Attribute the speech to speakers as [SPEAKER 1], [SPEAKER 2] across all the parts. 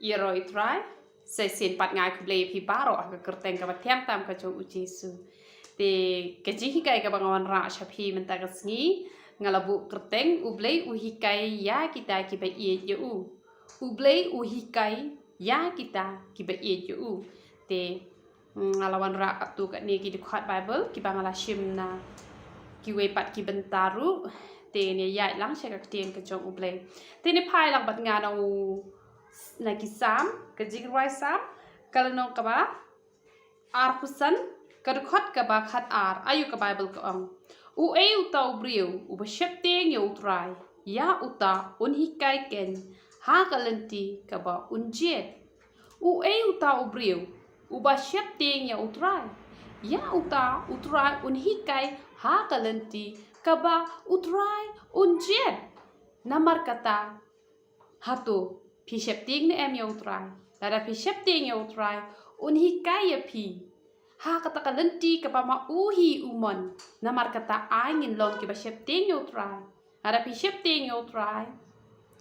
[SPEAKER 1] Iroi try se sin pat ngai kuble pi baro ka kerteng ka bathiam tam ka jo ujisu te ke jihi kai ka bangawan ra shapi menta ka sngi ngalabu kerteng ublei uhikai ya kita ki ba ie je u ublei uhikai ya kita ki ba ie je u te ngalawan ra tu ka ni ki di khat bible ki bangala shim na ki we pat ki bentaru te ne ya lang she ka tien ka jong ublei te ne phai lang bat nga no Nagi sam, kajing roi sam, kalau no kaba, ar pusan, kadukot kaba khat ar, ayu ka Bible ka ang. Uta ubriu, ubashep ting ya utrai, ya uta unhikai ken, ha kalenti kaba unjet. Uta ubriu, ubashep ting ya utrai, ya uta utrai unhikai ha kalenti kaba utrai unjet. Namar kata hatu. Pi shepting ne em yo try. Lada pi shepting yo try. Unhi kaya pi. Ha kata kalenti kapama uhi umon. Namar kata angin long ki ba shepting yo try. Lada pi shepting yo try.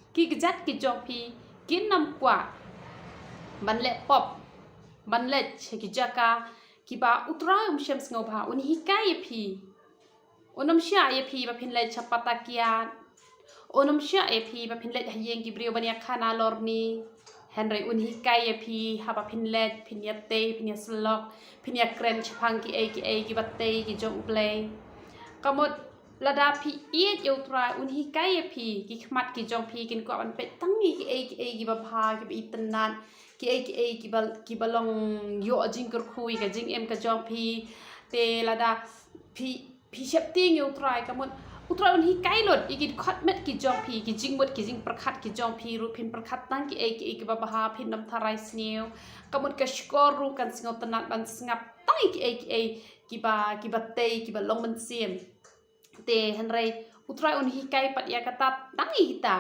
[SPEAKER 1] Ki gejat ki jok pi. Kin nam kwa. Ban let pop. Ban let ki jaka. Ki ba utray shem sngoba. Unhi kaya pi. Unam sya ya pi ba pin let chapatakian. Onam sya epi ba pinlet hayeng ki brio bania kana lorni Henry unhi kai epi haba pinlet pinya te pinya slok pinya kren chapang ki ki batte ki jong play kamot lada pi iet yo tra unhi kai epi ki khmat ki jong pi kin ko an pe tangi ki ba pha ki bi tanan ki balong yo jing kur khui ka jing em ka jong pi te lada pi shep ting yo tra kamot Utra unhi kai lot ikit khat met ki jong pi ki jing mot ki jing perkhat ki jong pi ru pin perkhat tang ki babaha pin nam tharai sneu kamut ka skor ru kan singo tanat ban sngap tang ki ba te ki ba long man siem te henrei utra unhi kai pat ya kata tangi kita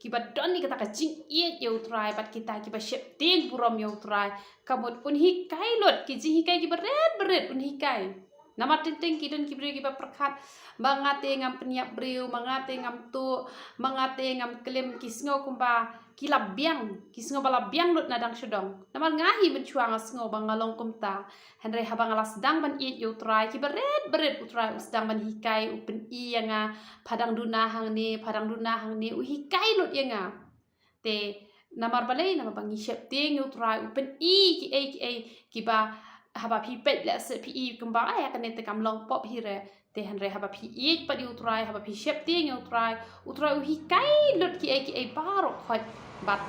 [SPEAKER 1] ki ba don ni kata ka jing ye utra pat kita ki ba shep ting burom ye utra kamut unhi kai lot ki jing kai ki beret unhi kai Nama tinting kidun kibri kiba perkat mangate ngam penyak briu mangate ngam tu mangate ngam klim kisngo kumba kilabyang kisngo balabyang lut nadang syudong nama ngahi mencuang asngo bangalong kumta henry habang alas sedang ban it utrai beret utrai sedang ban hikai upen I yanga padang duna hang ni uhikai lut yanga te namar balai nama bangi syep ting utrai upen I kiba haba pi pet la se pi kumba ay kan te kam long pop hire te henre haba pi pa di utrai haba pi shep ting utrai uhi kai lut ki ai paro khot bat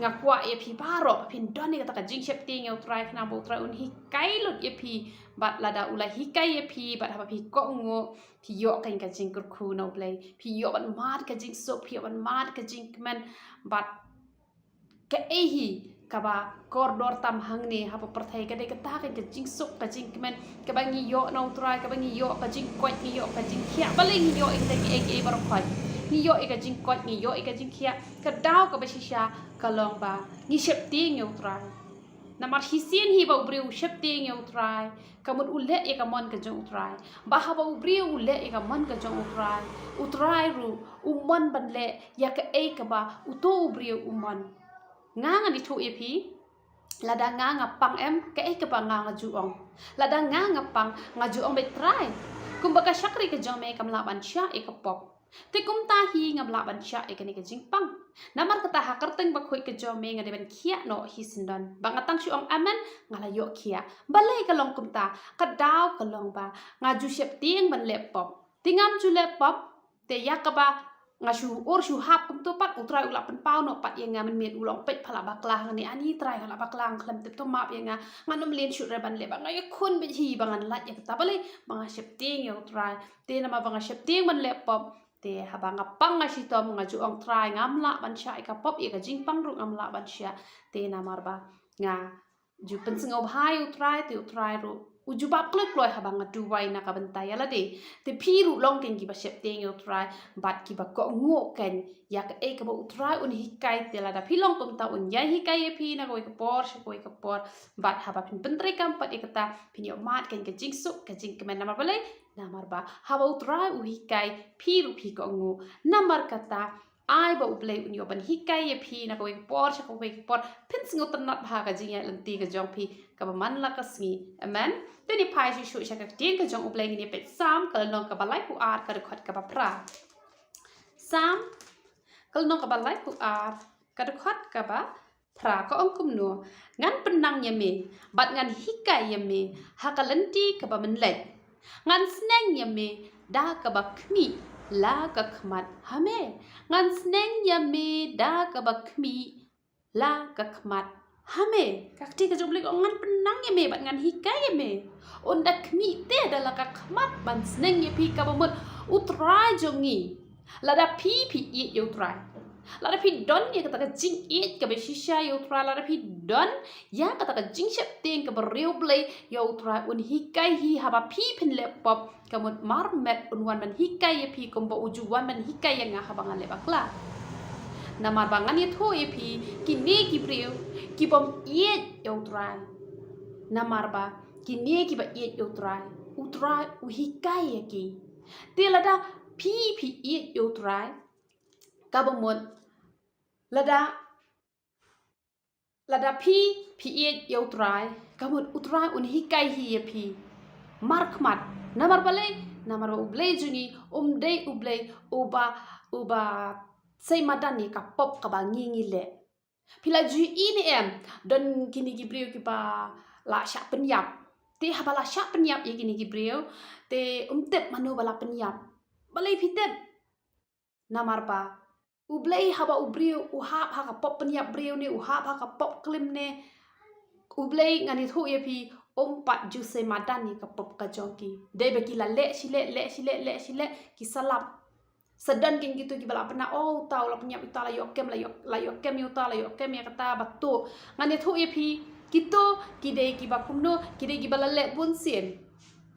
[SPEAKER 1] ngakwa e pi paro pin doni kata ka jing shep ting utrai khna bo utrai uhi kai lut e pi bat lada ulai hi kai e pi bat haba pi ko ngo pi yo kan ka jing kur khu no play pi yo ban mat ka jing so pi ban mat ka jing men bat ka ehi kaba koridor tam hang ni haba perthai ka de kata ka jing sok ka jing kemen ka bangi yo no try ka bangi yo ka jing kwat ni yo ka jing khia baling yo ing te ki bar khoi ni yo ka jing kwat ni yo ka jing khia ka daw ka basisha ka long ba ni shep ting yo try namar hisien hi ba ubriu shep ting yo try kamut ulle e ka mon ka jong try ba haba ubriu ulle e ka mon ka jong utrai ru umon banle ya ka e ka ba uto ubriu umon nga di thu epi lada nga pang em ke ke pa nga juong lada nga pang nga juong be try kumbaga syakri ke jong me kam laban sya e ka pop te kum ta hi ngam laban sya e ke ni ke jing pang namar kata hakarteng ba khoi ke jong me nga de ban khia no hi sindon bang atang syong amen ngala yo khia balai ka long kum ta ka daw ka long ba nga ju syep ting ban le pop tingam ju le pop te yakaba ngashu shu hap kum tu pat utrai ulap pen pau no pat yang ngamen met ulong pet phala baklang ni ani trai hala baklang khlem te to map yang nganum len shu reban le bang ay khun be hi bangan lat ya ta bale bang shep ting yo trai te nama bang shep ting ban le pop te habang pang ngashi to ngaju ong trai ngamla ban sha ka pop ya ka jing pang ru ngamla ban sha te namar ba nga ju pen sengau bhai utrai te utrai ru ujubap klek loy habang adu wai na ka bentai ala de te phiru long ken ki ba shep teng yo try bat ki ba ko ngo ken ya ka e ka ba utrai un hikai te la da philong kum ta un ya hikai e phi na koi ka por she koi ka por bat haba phin pentre kam pat ekata phin yo mat ken ka jing suk ka jing kemen namar bale namar ba haba utrai u hikai phiru phi ko ngo namar kata ai ba ublei unyo ban hikai ye phi na ko por cha ko por phin singo tanat bha ka jing ya lanti ka jong phi ka ba man la ka sngi amen te ni phai shu sha ka ting ka jong ublei ni pe sam ka long ka ba lai pu ar ka khot ka ba pra sam ka long ka ba lai pu ar ka khot ka ba pra ko ong kum no ngan penang ya me bat ngan hikai ya me ha ka lanti ka ba man lai ngan sneng ya me da ka ba khmi la ka khmat ha me ngan sneng ya me da ka ba khmi la ka khmat ha me ka ti ka jom le ngan penang ya me bat ngan hikai ya me on da khmi te da la ka khmat ban sneng ya pi ka ba mot utrai jongi la da pi i yo utrai la da pi don ya ka ta jing i ka be shisha yo utrai la da pi don ya ka ta jing shep ting ka ba real play yo utrai un hikai hi ha ba pi pin le pop ka mot mar met un wan man hikai ya pi kom ba uju wan man hikai ya nga ha ba ngan le bakla namar bangan ye tho ye pi ki ne ki breu ki bom ye yo utrai namar ba ki ne ki ba ye yo utrai u hikai ya ki te la da pi ye yo utrai ka ba mot lada pi ye yo utrai ka mot utrai un hikai hi ye pi mar khmat namar bale namar ba ublei juni dei ublei uba sei madani ka pop ka ba ngi le pila ju ini don kini gibreu ki ba la sha penyap te ha ba la sha penyap ye kini gibreu te tep manu bala penyap balai pitep namar ba ublei haba ubreu uhap ha ka pop penyap breu ne uhap ha ka pop klim ne ublei ngani thu ye pi pat ju sei madani ka pop ka joki de be ki la le sile ki salap sedan king gitu ki bala pena tau la penyap ita la yokem uta la yokem ya kata batu ngani thu ye pi kito ki de ki ba kumno ki de ki bala le bun sien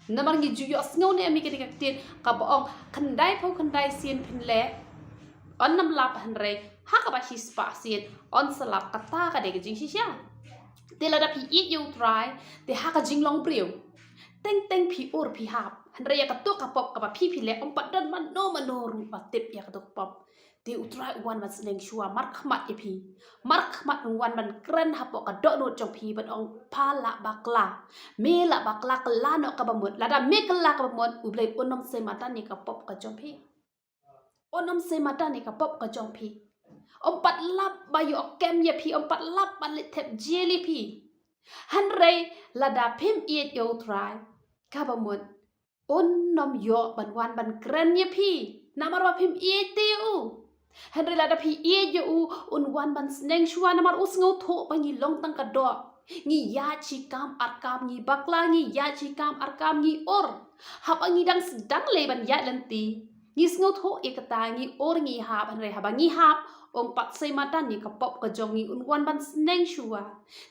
[SPEAKER 1] namar ngi ju yo sngo ne mi ki de ka tin ka boong khandai sien pin le on nam lap hanre ha ka ba hispa sien on salap kata ka de jing shisha te la da pi eat you try te ha ka jing long priu teng pi or pi hap hanre ya ka to ka pop ka ba pi le om pat dan man no ru pa tip ya ka to pop te utrai wan man sneng shua mar khmat ye pi mar khmat wan man kren ha po ka do no jong pi ban ong pa la bakla me la bakla kala no ka ba mot la da me kala ka ba mot u blai onom se mata ni ka pop ka jong pi onom se mata ni ka pop ka jong pi om pat lap ba yo kem ye pi om pat lap ban le thep jeli pi han rei la da phim eat yo try ka ba mot onom yo ban wan ban kren ye pi namar wa phim eat te u han rei la da pi eat yo u un wan ban sneng shwa namar us ngau tho ba ni long tang ka do ngi ya chi kam arkam ngi bakla ngi ya chi kam arkam ngi or hap ngi dang le ban ya lanti ngi sngo tho ekata ngi or ngi hap han rei haba ngi hap om pat sei mata ni ka pop ka jongi un wan ban sneng shua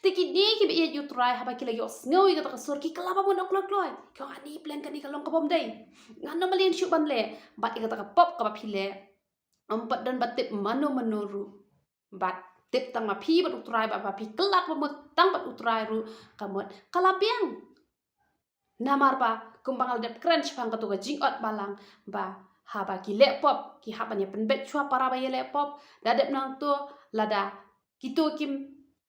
[SPEAKER 1] te ki de ki be you try haba ki la yo sngo i ka sor ki kala ba bon ok loi ko ani plan ka ni ka long ka bom dei ngan no malin shu ban le bat i ka pop ka ba phile om pat dan batip mano ru bat tip tang ma phi bat utrai ba phi kelak ba mot tang bat utrai ru kamot kala piang namar ba kumbangal dep crunch pang ka tu ga jing ot balang ba haba ki lepop ki haba ni penbet chua para ba ye lepop dadep nang tu lada kitu kim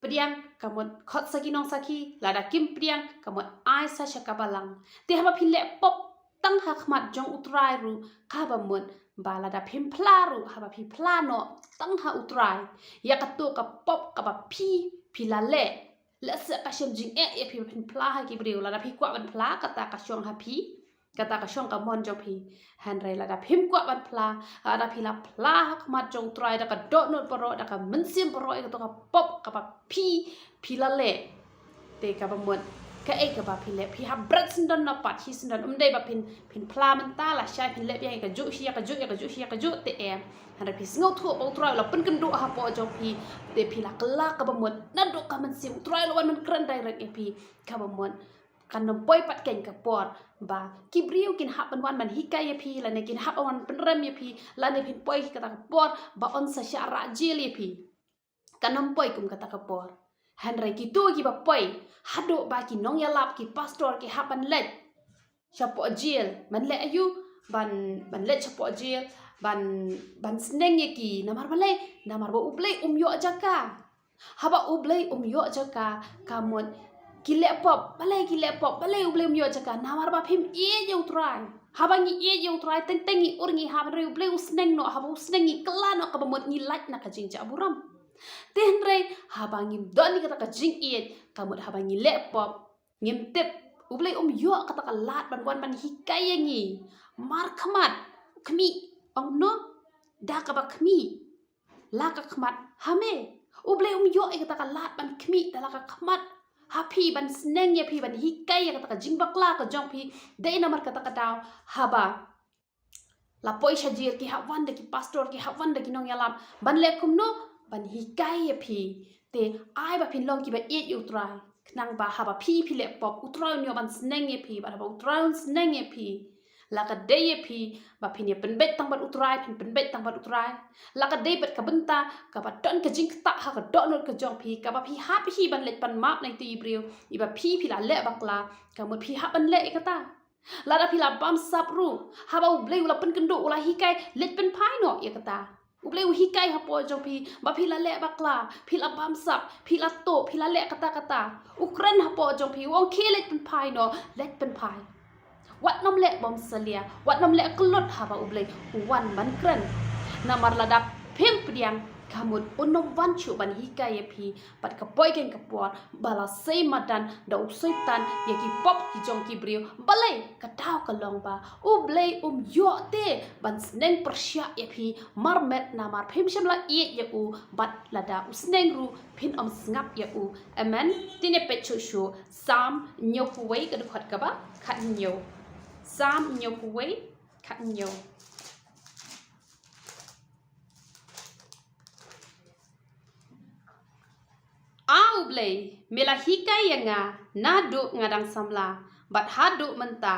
[SPEAKER 1] priang kamot khot saki nong saki lada kim priang kamot ai sa shakabalang te haba phi lepop tang hakmat jong utrai ru ka ba mon ba lada phim plaru haba phi plano tang ha utrai ya ka tu ka pop ka ba phi la le se ka shem jing e phi phin pla ha ki briu lada phi kwa ban pla kata ka shong ha phi kata ka shong ka mon jo phi han rei la da phim kwa ban pla ada phi la pla hak mat jong try da ka do not poro da ka mensim poro e to ka pop ka pa phi la le te ka ba mon ka e ka ba phi le phi ha brat sindan na pat hi sindan dei ba phin pla man ta la shai phin le ya ka ju hi ka ju te em han rei phi sngo thu bo try la pen kan do ha po jo phi te phi la kala ka ba mon na do ka man sim try lo man kran direct e phi ka ba mon kan nom poi pat ken ka por ba ki briu kin hap ban wan man hikai ye phi la ne kin hap wan pen rem ye phi la ne phin poi ka ta por ba on sa sha ra jil ye phi kan nom poi kum ka ta ka por han rei ki tu ki ba poi hado ba ki nong ya lap ki pastor ki hap ban let cha po jil man le ayu ban let cha po jil ban sneng yaki namar ba ublei yo jaka haba ublei yo jaka kamot kile pop balai ublei yo jaka namar ba phim yo try haba ngi yo try tengi urni haba re ublei usneng no haba usneng ngi klan no kabamot ngi like na kajing ja buram tenre haba ngi doni kata kajing kamot haba ngi lepop ngim tip ublei yo kata kalat ban hikai ngi mar khamat kmi ong no da ka ba kmi la ka khmat hame ublei yo kata kalat ban kmi da la ka khmat happy ban sneng ye phi ban hikai kata ka jingbakla ka jong phi dei namar kata kadaw haba la poisha jir ki hawan de ki pastor ki hawan de ki nong yalam ban le kum no ban hikai ye phi te ai ba phin long ki ba yu trai nang ba haba phi le pop utrai nyo ban sneng ye phi ba ba utrai sneng ye phi la ka de ye phi ba phin ye pen bet tang ban utrai pen bet tang ban utrai la ka de bet ka benta ka ba ton ka jing ta ha ka don ka jong phi ka ba phi ha phi ban let pan map nai ti briu i ba phi la le bakla ka mo phi ha ban le ka ta la da phi la bam sap ru ha ba ublei la pen kendu la hikai let pen pai no ye ka ta ublei hikai ha po jong phi ba phi la le bakla phi la bam sap phi la to phi la le kata ukran ha po jong phi wong khi let pen pai no let pen pai wat nom le bom salia wat nom le klot haba ublei wan ban kren namar ladap phim priang kamut unom wan chu ban hikai phi pat ka boy ken ka por bala sei madan da usoitan ye ki pop ki jong ki brio balai ka taw ka long ba ublei yo te ban sneng persya ye phi marmet namar phim shamla ye u bat lada usneng ru phin snap ye u amen tine pe chu shu sam nyo huwei ka khot ka ba khat nyo sam nyo huwei khat nyo ublei mela hikai yanga nadu ngadang samla bat hadu menta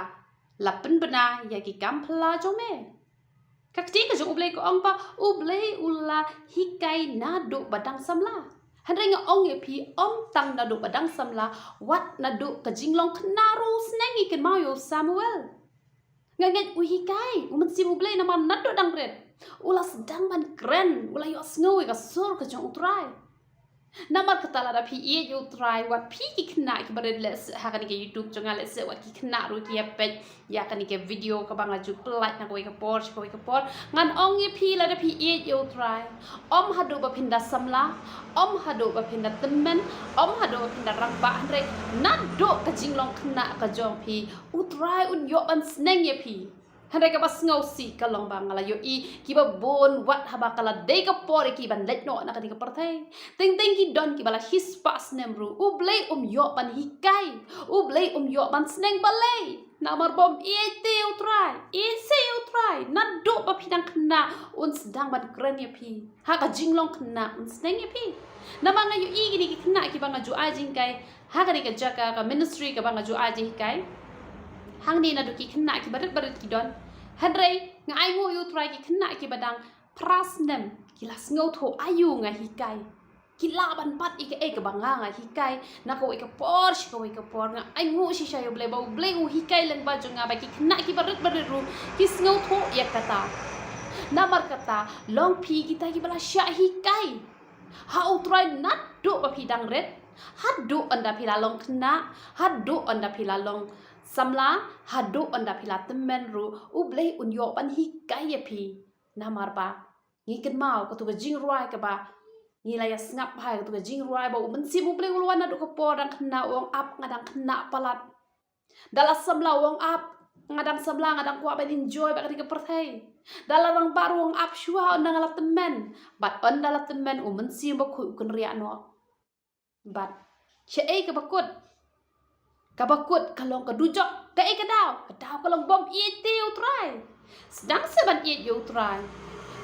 [SPEAKER 1] lapen bena yaki kampla jome kakti ka jo ublei ko ong pa ublei ulla hikai nadu badang samla hanrenga ong ye phi ong tang nadu badang samla wat nadu ka jinglong knaru snengi ken mayo Samuel nganget u hikai umen si ublei nama nadu dang red ula sedang ban kren ula yo sngowi ka sur ka jong utrai namar kata la phi you try wat phi ki khna ki bared les ha kan ke YouTube jonga les wat ki khna ru ki pet ya kan ke video ka banga ju plat na ko ka por ngan ong ye phi la phi you try hadu ba phinda samla hadu ba phinda temen hadu ba phinda rangba andre nan do ka jinglong khna ka jong phi utrai un yo ban sneng ye phi handai ka bas ngau si ka long bang la yo ki ba bon wat haba kala dei ka por ki ban let no na ka di ka parthai teng ki don ki bala his pas nemru ublei yo ban hikai ublei yo ban sneng balai namar bom ete utrai na do ba pidang kna un sedang ban kren ye pi ha ka jinglong kna un sneng ye pi namanga yo gini ki kna ki banga ju ajing kai ha ka di ka jaka ka ministry ka banga ju ajing kai hang ni na du ki khna ki barat ki don handrei ngai ngo yu try ki khna ki badang prasnem ki las ngau tho ayu nga hikai ki la ban pat ik ka banga nga hikai na ko ik por nga ai ngo si sha yo ble ba ble u hikai lang ba jo nga ba ki khna ki barat ru ki ngau tho ya kata namar kata long phi ki ta ki bala sha hikai ha u try nat do ba phi dang red hadu anda phila long khna hadu anda phila long samla hadu anda phila temen ru ublei unyo ban hikai ye phi namar ba ngi ken mau ka tu ka jing ruai ka ba ngi la ya snap hai ka tu ka jing ruai ba men si ublei ulwan na du ka por dang khna ong ap ngadang khna palat dala samla ong ap ngadang samla ngadang kwa ban enjoy ba ka perthai dala rang baru ong ap shua ondang ala temen bat ondala temen men si ba khu kun ria no bat che ka bakut kabakut kalong kadujok ka kadaw kalong bom ite utrai sedang seban it utrai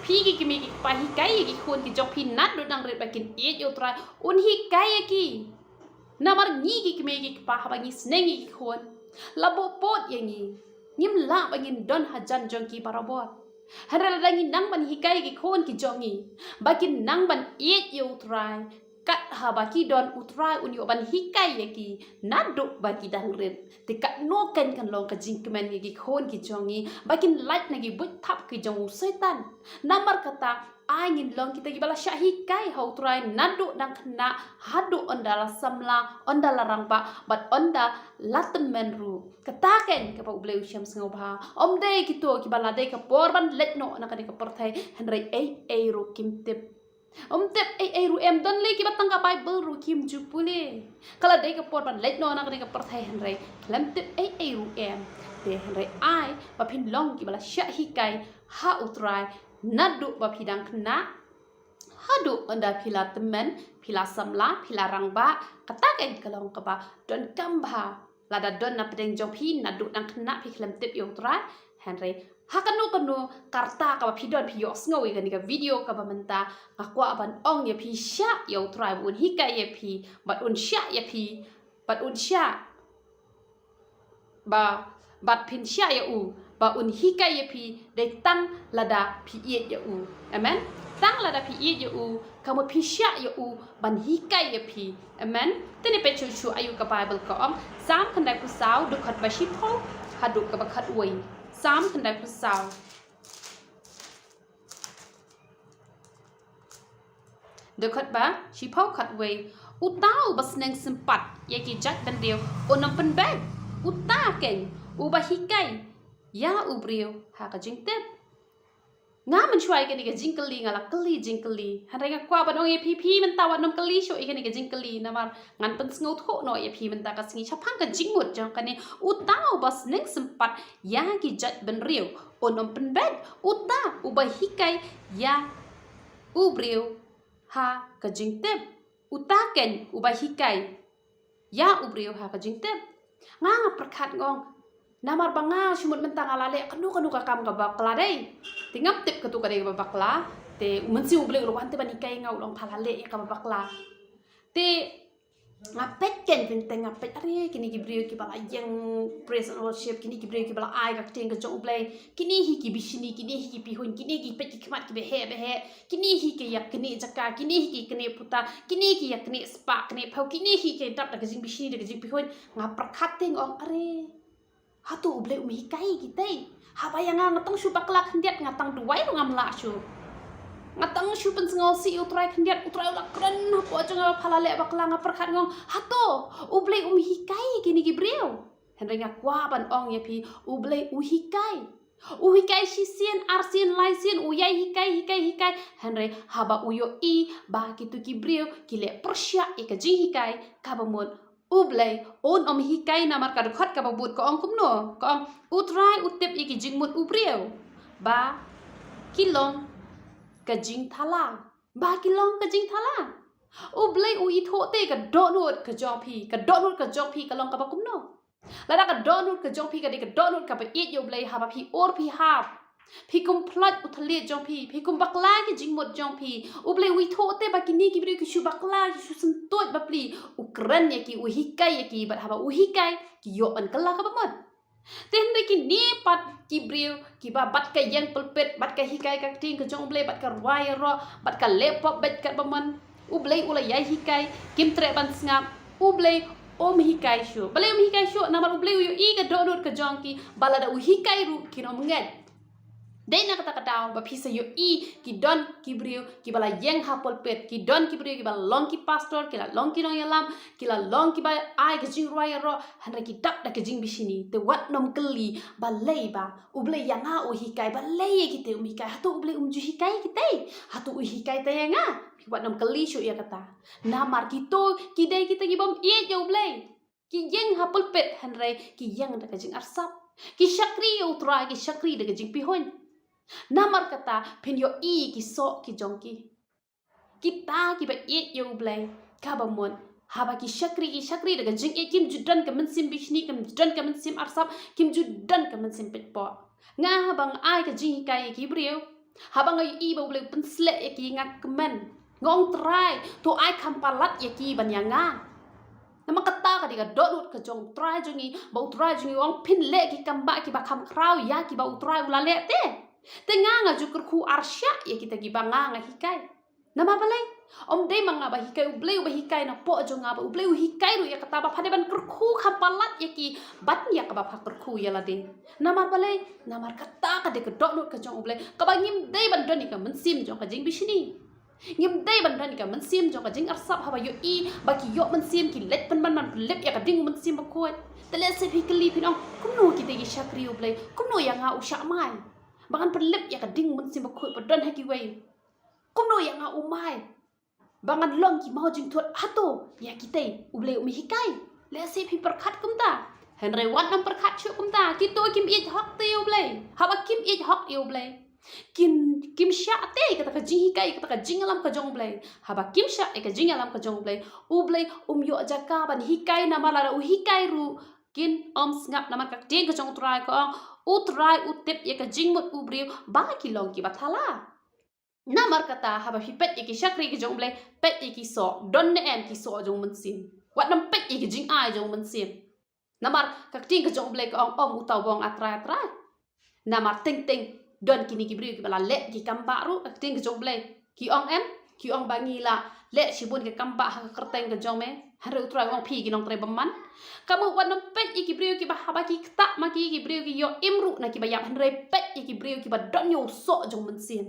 [SPEAKER 1] phi ki mi pa hi kai ki khun ki jok phi nat do dang ret bakin it utrai un hi kai ki namar ni ki mi ki pa ha bangi sneng ki khun labo pot yangi ngim la bangin don hajan jong ki parabot haral dangi nang ban hi kai ki khun ki jongi bakin nang ban it utrai kat habaki don utrai unyo ban hikai yaki naduk bagi dangren te kat no kan long ka jingkemen yaki khon ki jongi bakin light nagi but thap ki jong setan namar kata angin long kita gibala syahikai hau trai naduk dang kena hadu ondala samla ondala rangpa bat onda latemen ru kataken ka pa ubleu syam sngobha omde kito kibala de ka porban letno nakani ka perthai henrai ei ru kimtip tep ru em don le ki batang ka bible ru kim jupule kala dei ka por ban let no na ka perthai henrai lam tep ru em te henrai ai ba phin long ki bala sha hikai ha utrai nadu ba phidang khna hadu onda phila temen phila samla phila rangba katak en kalong ka ba don kamba lada don na pedeng jong phi nadu dang khna phi lam tep yo utrai henrai hakanu karta ka phidon phi yok sngowi kan ka video ka bamenta akwa ban ong ya phi sha yo try un hika ya phi bat un sha ya phi bat un sha ba bat phin sha ya u ba un hika ya phi de tang lada phi ye ya u amen tang lada phi ye ya u kamu phi sha ya u ban hika ya phi amen tene pe chu ayu ka bible ka ong sam khandai pu saw du khat ba shi pho hadu ka ba khat wei sam khandai pu saw de khat ba shi pho khat wei utau bas neng sempat yaki jak dan dio onam pen bag uta ken uba hikai ya ubrio ha ka jingtep nga man chwai ke ni ka jingkali ngala kali jingkali han renga kwa ban ong ye phi man tawat nom kali sho ke ni ka jingkali namar ngan pen sngo tho no ye phi man ta ka singi chapang ka jingmut jang ka ni utau bas neng sempat ya ki jak ben rio onom pen bag uta uba hikai ya ubrio ha ka jingtep utaken ubah hikai ya ubrio ha ka jingtep nga perkhat ngong namar banga shumut mentang alale kanu ka kam ka bakla dei tingap tip katu ka dei ka bakla te mensi uble ro ante ban hikai ngau long thalale ka bakla te ngapet ken pinteng ngapet are kini gibrio ki bala yang praise and worship kini gibrio ki bala ai ka ting ka jong uble kini hi ki bisini kini hi ki pihun kini ki pet ki khmat ki behe kini hi ki yak kini jaka kini hi ki kini puta kini ki yak kini spa kini phau kini hi ki dap da jing bisini da jing pihun ngapar khating ong are hatu uble umi kai ki tai ha bayang ngatang shu bakla khndiat ngatang duwai ngam la shu ngatang shu pen ngau si utrai khndiat utrai la kren po jong phalale bakla ngapar khat ngong hato uble hikai kini gibrio henry ngakwa ban ong ye phi uble hikai shisien arsien laisien uyai hikai henry haba uyo I ba kitu gibrio kile persya e ka ji hikai kabamon uble on om hikai namar ka khat ka babut ko ong kumno ko ong utrai utep iki jingmut ubrio ba kilong ka jing thala ba kilong ka jing thala uble u itho te ka donut ka jongpi ka long ka bakumno lada ka donut ka jongpi ka de ka donut ka pa it yo ble ha ba phi or phi ha phi kum plat uthale jongpi phi kum bakla ki jingmut jongpi uble u itho te ba kini ki bre ki shu bakla ki shu sentot ba pli ukran ya ki u hikai ya ki ba ha ba u hikai ki yo an kala ka ba mod ten de ki ni pat ki brio ki ba bat ka yang pulpet bat ka hikai ka ting ka jong ble bat ka rwai ro bat ka lepop bet ka baman uble ula yai hikai kim tre ban snap uble om hikai shu bale om hikai shu namar uble u I ka donut ka jong ki balada u hikai ru ki no nget dei na kata kata ba phisa yo I ki don ki brio ki bala yang ha pulpet ki don ki brio ki bala long ki pastor ki la long ki no yalam ki la long ki ba ai ka jing rwai ro han ki dap da ka jing bisini te wat nom keli ba lei ba uble yanga u hikai ba lei ki te hikai hatu uble ju hikai ki te hatu u hikai te yanga ki wat nom keli shu ya kata namar ki to ki dei ki te ki bom ye jo uble ki yang ha pulpet han ki yang da ka jing arsap ki shakri utrai ki shakri da ka jing pihon namar kata pin yo I ki so ki jongki kita ki ba it yo blay ka ba mon haba ki shakri daga jing e kim judan ka mensim bishni kim judan ka mensim arsap kim judan ka mensim pitpo nga bang ai ka jing kai ki brio haba nga I ba blay pen sle e ki ngak kemen ngong try to ai kam palat ye ki ban yanga nama kata ka diga donut ka jong try jongi ba try jongi wong pin le ki kamba ki ba kam kraw ya ki ba try ulale te tenganga jukur ku arsya ya kita gibanga nga hikai nama balai Day manga ba hikai ubleu ba hikai na po jo nga ba ubleu hikai ru ya kata ba phade ban kurku khapalat ya ki bat ya ka ba phak kurku ya la de namar balai namar kata ka de ka dot not ka jong ublei ka ba ngim dei ban doni ka mensim jong ka jing bisini ngim dei ban doni ka mensim jong ka jing arsap ha ba yo I ba ki yo mensim ki let ban lep ya ka ding mensim ba khoi tele se phikli pinong kumno ki te ki shakri ublei kumno ya nga usha mai bangan lep ya ka ding mensim ba khoi ba don ha ki wei kumno ya nga umai bangan long ki mau jing thot hato ya kita ublei umi hikai le se phi perkhat kumta henry wat nam perkhat chu kumta ki to kim ich hok te ublei haba kim ich hok ublei kim sha te kata ka jing hikai kata ka jing alam ka jong ublei haba kim sha ka jing alam ka jong ublei yo jaka ban hikai na malara u hikai ru kin ngap namar ka teng ka jong trai ko utrai utip ya ka jing mut ubriu ba ki long ki bathala namar kata haba hi pet ki shakri ki jong blei pet ki so don ne en ki so jong mensim wat nam pet ki jing ai jong mensim namar ka ting ka jong blei ko ong utau bong atrai namar ting don kini ki bri ki bala le ki kamba ru ka ting ka jong blei ki ong bangi la le shibun ki kamba ha kerteng ka jong me hare utrai ong phi ki nong tre baman kamu wat nam pet ki bri ki ba haba ki ta ma ki bri ki yo imru na ki ba yap hare pet ki bri ki ba don yo so jong mensim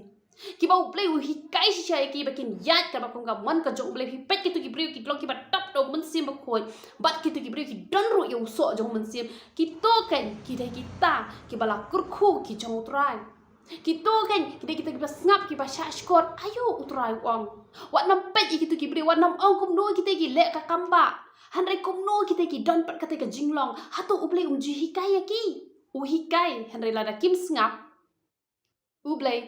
[SPEAKER 1] ki ba ublei u hikai si chai ki bakin yat ka ba kong ka man ka jong ublei hi pet ki tu ki briu ki glong ki ba tap do mensim ba khoi bat ki tu ki briu ki don ru yo so jong mensim ki to ken ki dai ki ta ki bala kurkhu ki jong utrai ki to ken ki dai ki ba ngap ki ba sha skor ayo utrai ong wat nam pet ki tu ki briu wat nam ong kum no ki te ki le ka kamba hanrai kum no ki te ki don pat ka te ka jinglong hatu ublei ji hikai ya ki u hikai hanrai la da kim ngap ublei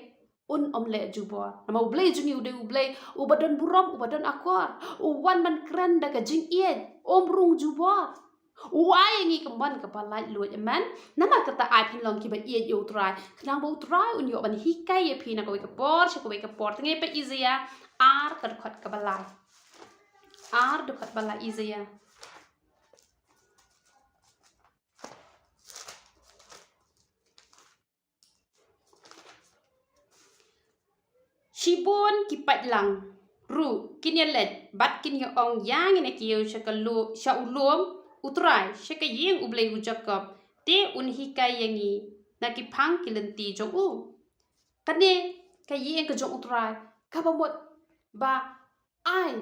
[SPEAKER 1] omle jubor nama ublei jungi ude ublei ubadan buram ubadan akor uwan man kren da ka jing ien omrung jubor wai ngi kamban ka palai luat man nama kata ai phin long ki ba ie yo trai khnang bo trai un yo ban hikai ye phina ko ka por che ko ka por nge pe izia ar ka khat ka balai ar do khat balai izia Shibon ki patlang ru kinyelet bat kinyo ong yang ine kiyo shakalu sha ulom utrai shaka yeng ublei ujakop te un hikai yangi na ki phang kilenti jong u kane ka yeng ka jong utrai ka ba mot ba ai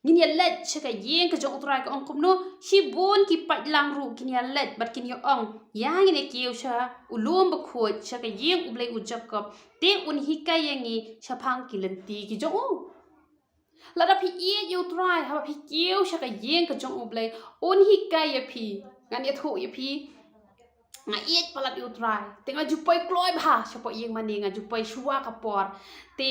[SPEAKER 1] kinyelet shaka yeng ka jong utrai ka ong kumno shibon ki patlang ru kinyelet bat kinyo ong yang ine kiyo sha ulom ba khoi shaka yeng ublei ujakop te un hikai yangi shapang kilenti ki jong u lada phi ie yo try ha phi kieu sha ka yeng ka jong ublei un hikai ya phi ngan ya thu ya phi nga ie palat yo try te nga jupai kloi bha chapo yeng mani nga jupai shuwa ka por te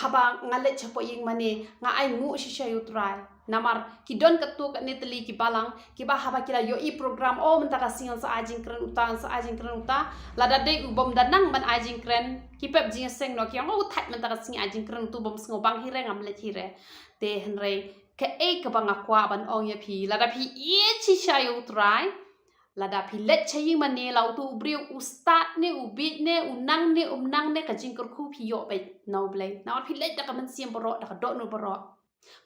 [SPEAKER 1] haba ngale chapo yeng mani nga ai ngu shisha yo try namar ki don ka tu ka netli ki balang ki ba haba kila yo I program o menta ka singal sa ajing kren uta lada de ubom danang man ajing kren ki pep jing seng no ki ngo that menta ka sing ajing kren tu bom sngo bang hire ngam le hire te henre ke e ka bang akwa ban ong ya phi lada phi e chi sha yo try lada phi let chaying mane lau tu briu ustad ne ubit ne unang ne ka jing kur khu phi yo be no blai na phi let da ka man siam boro da ka do no boro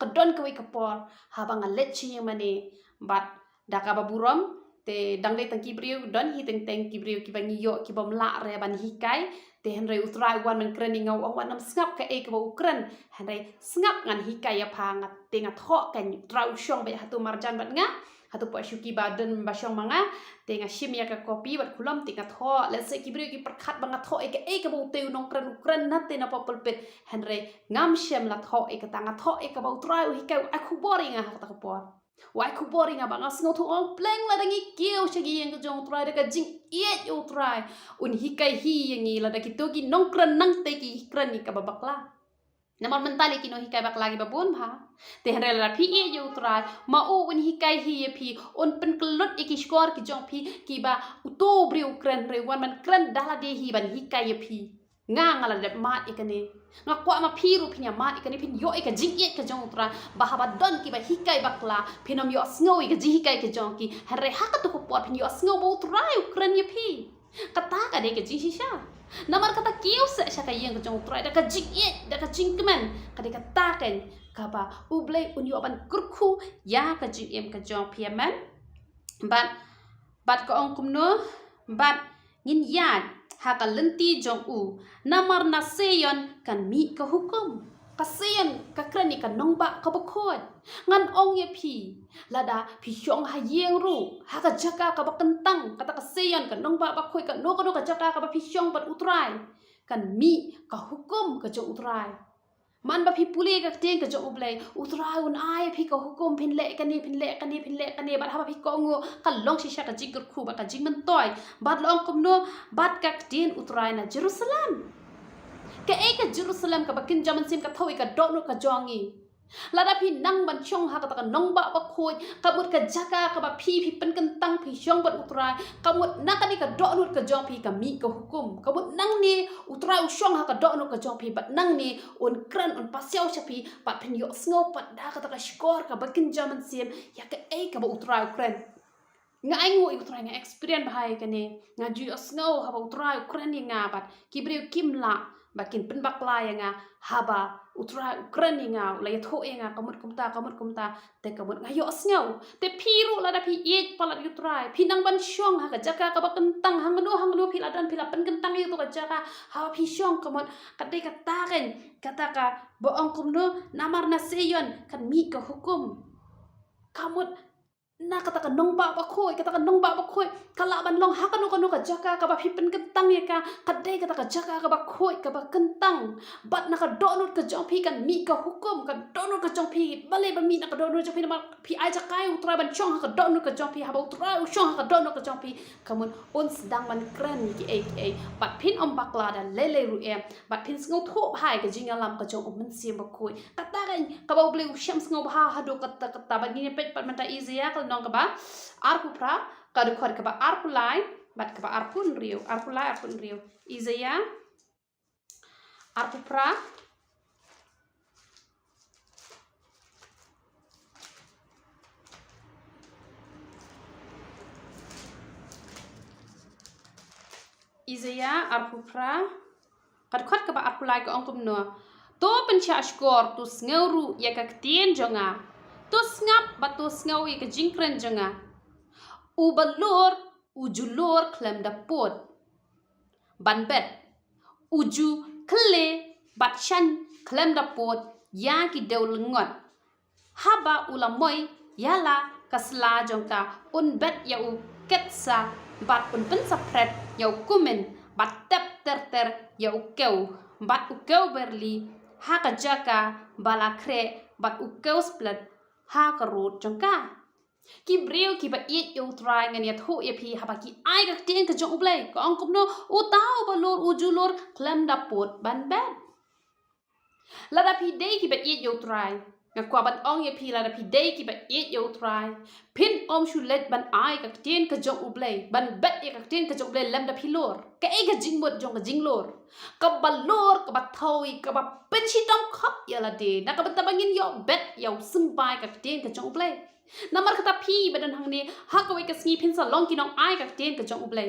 [SPEAKER 1] kedon kawai kapor habang alet chi mane bat daka baburom te dang dei tangki briu don hi teng ki briu ki bangi yo ki bom la re ban hikai te henry utrai wan man kren ngau ong wan nam snap ka e ka ba ukren henry snap ngan hikai ya phangat te nga tho kan trau shong ba hatu marjan bat nga hatu po shuki baden ba shong manga te nga shim ya ka kopi bat kulam te nga tho let's say ki briu ki perkhat ba nga tho e ka ba teu nong kren na te na popol pet henry ngam shem la tho e ka tanga tho e ka ba utrai hikai aku boring nga ta ka por wai ku boring nga ba nga sngo thu ong pleng la dangi kieu shagi yang ka jong utrai ka jing ie yo utrai un hikai hi yangi la da ki to ki nong kren nang te ki kren ni ka ba bakla namar mentali kino hikai bak lagi babon bha te henre la phi e yo utrai ma o un hikai hi ye phi on pen klot iki skor ki jong phi ki ba uto bri ukren re wan man kren dala de hi ban hikai ye phi nga ngala de mat ikane nga kwa ma phi ru phinya mat ikane phin yo ika jing ye ka jong utrai ba haba don ki ba hikai bakla phinom yo sngo ika ji hikai ka jong ki henre ha ka to ko pot phin yo sngo bo utrai ukren ye phi kata ka de ka jing shisha namar kata kiu se sha ka yang ka jong utrai da ka jing ye da ka jing kemen ka de kata ken ka ba ublei unyo ban kurku ya ka jing em ka jong piaman bat ka ong kumno bat ngin yan ha ka lenti jong u namar na seyon kan mi ka hukum kasian ka krani ka nongba ka bakot ngan ong ye pi lada pi hyong ha yeng ru ha ka jaka ka bakentang kata kasian ka nongba ba khoi ka no ka jaka ka ba pi hyong bat utrai kan mi ka hukum ka jong utrai man ba pi puli ka teng ka jong ublai utrai un ai pi ka hukum pin le kan ni bat ha ba pi ko ngo ka long shisha ka jing khu ba ka jing man toy bat long kum no bat ka tin utrai na Jerusalem ka ka Jerusalem ka bakin jaman sim ka thawi ka donu ka jongi lada pi nang ban chong ha ka ta nong ba khoi ka mut ka jaka ka ba pi pen kan tang pi chong bat utrai ka mut nakani ka donu ka jong pi ka mi ka hukum ka mut nang ni utrai u chong ha ka donu ka jong pi bat nang ni un kran un pasiao chapi pat pin yo sngo pat da ka ta skor ka bakin jaman sim ya ka ka ba utrai kran nga ai ngu utrai nga experience bahai ka ne nga ju sngo ha ba utrai kran ni nga bat kibriu kimla bakin penbakla yang haba utra ukran yang la yatho yang kamut kumta te kamut ngayo asngau te piru la da pi ek palat utrai pinang ban syong ha jaka ka bakentang hangno pi ladan pi lapen kentang itu ka jaka ha pi syong kamut kadai kata kan kata ka boong kumno namar na seyon kan mi ka hukum kamut na kata ka nong ba khoi kala ban long ha kanu ka jaka ka ba pen kentang ya ka kadai kata ka jaka ka ba khoi ka ba kentang bat na ka donut ka jong pi kan mi ka hukum ka donut ka jong pi bale ba mi na ka donut jong pi na pi ai jakai utra ban chong ha ka donut ka jong pi ha ba utra u chong ha ka donut ka jong pi kamun on sedang ban kren ni ki bat pin om bakla dan lele ru bat pin sngo tho hai ka jing alam ka jong men sim ba khoi kata kan ka ba ble u sham sngo ba ha do kata ba ni pet pat mata easy ya nong ka ba arpu pra ka du khor ka ba arpu lai bat ka ba arpun rio izaya arpu pra ka du khor ka ba arpu lai ka ong kum no to pencha skor tu sngeuru ya ka tien jonga tu ngap batu sngawi ke jingkren jonga u balur ujulur klem da pot ban bet uju kle bat shan klem da pot ya ki deul ngot haba ulamoy yala kasla jongka un bet ya u ketsa bat un pen sapret ya u kumen bat tep ter ya u keu bat u keu berli ha ka jaka bala kre bat u keu split ha ka rot jongka ki breu ki ba it yo try ngan ya tho ya pi ha ba ki ai ka tien ka jong ublai ko ong kup no u tau ba lor u ju lor klem da pot ban ben la da pi dei ki ba it yo try nga kwa ban ong ya pi la da pi dei ki ba it yo try pin om shu let ban ai ka tien ka jong ublai ban bet ya ka tien ka jong ublai lem da pi lor ka ai ka jing mot jong ka jing lor ka ba lor ka ba thoi ka ba pen chi tom khop ya la de na ka ba tabangin yo bet yo sim bai ka tien ka jong ublai namar kata pi badan hang ni ha ka wei ka sngi pin sa long ki nong ai ka tien ka jong ublai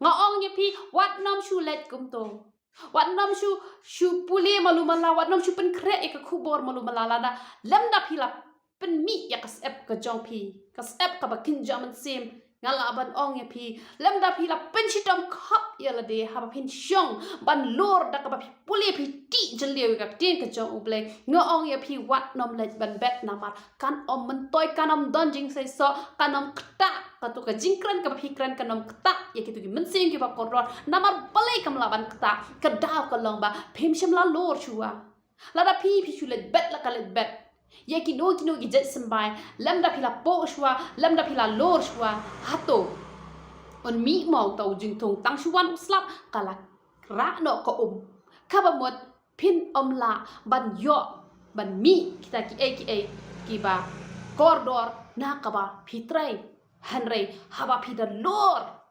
[SPEAKER 1] nga ong ye pi wat nom shu let kum to wat nom shu puli malu mala wat nom shu pen kre e ka khubor malu mala la da lem da pi la pen mi ya ka sep ka jong pi ka sep ka ba kin jaman sim ngala ban ong ye pi lem da pi la pen chi tom khop ya la de ha ba pin shong ban lor da ka ba pi puli pi ti jeliu ka tien ka jong ublai nga ong ye pi wat nom let ban bet namar kan om men toy kan om don jing sai so kan om kta ka tu ka jingkran ka ba pi kran kan om kta ye ki tu ki men sing ki ba koror namar balai kam la ban kta ka daw ka long ba phim shim la lor chua la da pi chu let bet la ka let bet ye ki no ki jet sambai lam da pila po shwa lam da pila lor shwa hato on mi mau tau jing thong tang shwan uslap kala ra no ko ka ba mot pin la ban yo ban mi kita ki ba kordor na ka ba pitrai hanrei haba pida lor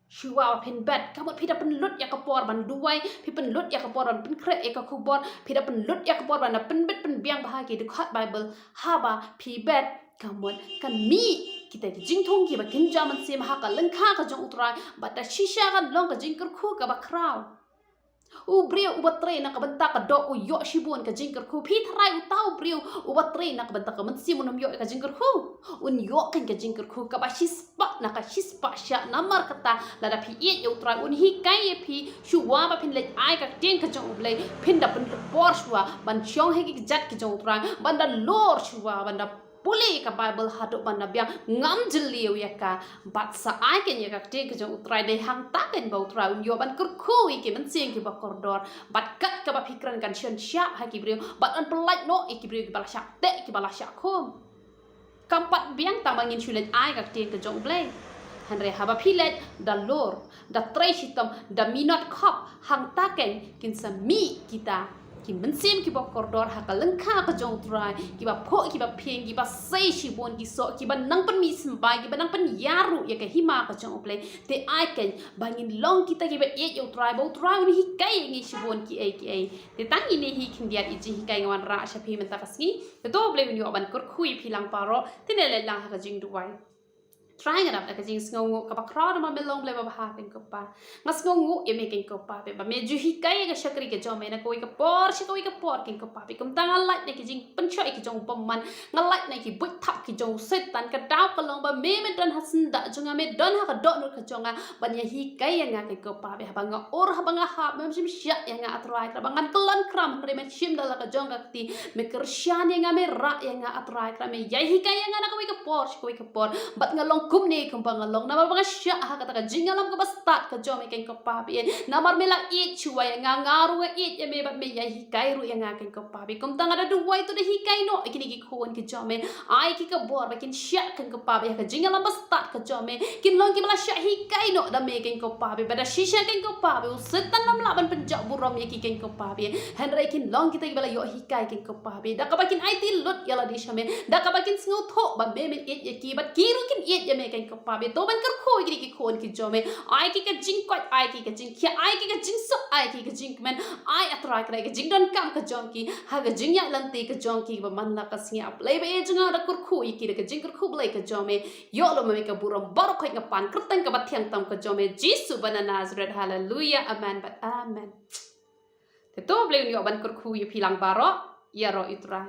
[SPEAKER 1] shua pin bet kamot pida pen lut ya kapor ban duai pi pen lut ya kapor ban pen kre e ka kubor pida pen lut ya kapor ban pen bet pen biang bahagi de khat bible haba pi bet kamuan kan mi kita ke jing thong ki ba kin jaman sem ha ka lengkha ka jong utrai ba ta shisha kan long ka jing kerku ka ba kraw brio ubatre na ka banta ka do yo shibun ka jing kerku phi thrai utau brio ubatre na ka banta ka mansi munam yo ka jing kerku yo kan ka jing kerku ka ba hispa na ka hispa sha namar kata la da phi ye utrai hi kai ye phi shuwa ba phin le ai ka ten ka jong ublei phin da pen por shuwa ban chong he ki jat ki jong utrai ban da lor shuwa ban da puli ka Bible haduk mana biang ngam jeliu ya ka bat sa ai ken ya ka te ke jong utrai de hang ta ken ba utrai un yo ban kur khu ki man sing ki ba kordor bat kat ka ba pikran kan chen sya ha ki brio bat an pelai no ki brio ki bala syak te ki bala syak khom kampat biang ta bangin chulen ai ka te ke jong blai hanre haba pilet da lor da trai hitam da minot khop hang ta ken kin sa mi kita ki mensim ki ba kordor ha ka lengkha ka jong trai ki ba pho ki ba pheng ki ba sei shi bon ki so ki ba nang pan mi simbai ki ba nang pan yaru ya ka hima ka jong play te ai ken bangin long kita ki ba e yo trai ba trai ni hi kai ngi shi bon ki ai te tang ini hi kin dia i ji hi kai ngawan ra sha phi men ta kasni te to ble ni ban kur khui philang paro te ne le lang ha ka jing duai try ngadap ka jing sngongu ka ba crowd ma melong ble ba ha ken ko pa ngas ngongu e me ken ko pa be ba me ju hi kai ga shakri ke jo me na koi ka por shi koi ka por ken ko pa be kum tang alai ne ki jing pen choi ki jong pam man ngalai ne ki bui thap ki jong set tan ka daw ka long ba me dan hasin da jonga me don ha ka do no ka jonga ban ya hi kai ya nga ke ko pa be ba nga or ha ba nga ha me sim sya ya nga atrai ka ba ngan kelon kram re me sim da la ka jonga ti me kersyan ya nga me ra ya nga atrai ka me ya hi kai ya nga na koi ka por shi koi ka por bat nga long kum ne kum bang long na ba sya ha kata ka jingalam ka ba start ka jo me ken ko pa bi namar me la i chuwa ya nga ngaru ga i ya me ba me ya hi kai ru ya nga ken ko pa bi kum tang ada duwai to de hi kai no ikini ki khon ki jo me ai ki ka bor ba kin sya ken ko pa bi ka jingalam ba start ka jo me kin long ki mala sya hi kai no da me ken ko pa bi ba da shisha ken ko pa bi setan nam la ban penjak buram ya ki ken ko pa bi henry kin long kita bala yo hi kai ken ko pa bi da ka ba kin ai ti lut ya la di shame da ka ba kin sngo tho ba me me i ya ki ba ki ru kin i ya me ken ko pa be to ban kar khoi ki khon ki jo me ai ki ka jing kwat ai ki ka jing khia ai ki ka jing so ai ki ka jing men ai atrai ka ka jing don kam ka jong ki ha ga jing ya lan te ka jong ki ba man la ka snya play ba e jing da kur khoi ki ka jing kur khu blai ka jo me yo lo me ka buram bar khoi ka pan krtang ka ba thiang tam ka jo me jisu bana nazareth hallelujah amen but amen te to blai ni ban kur khu yi philang baro ya ro itrai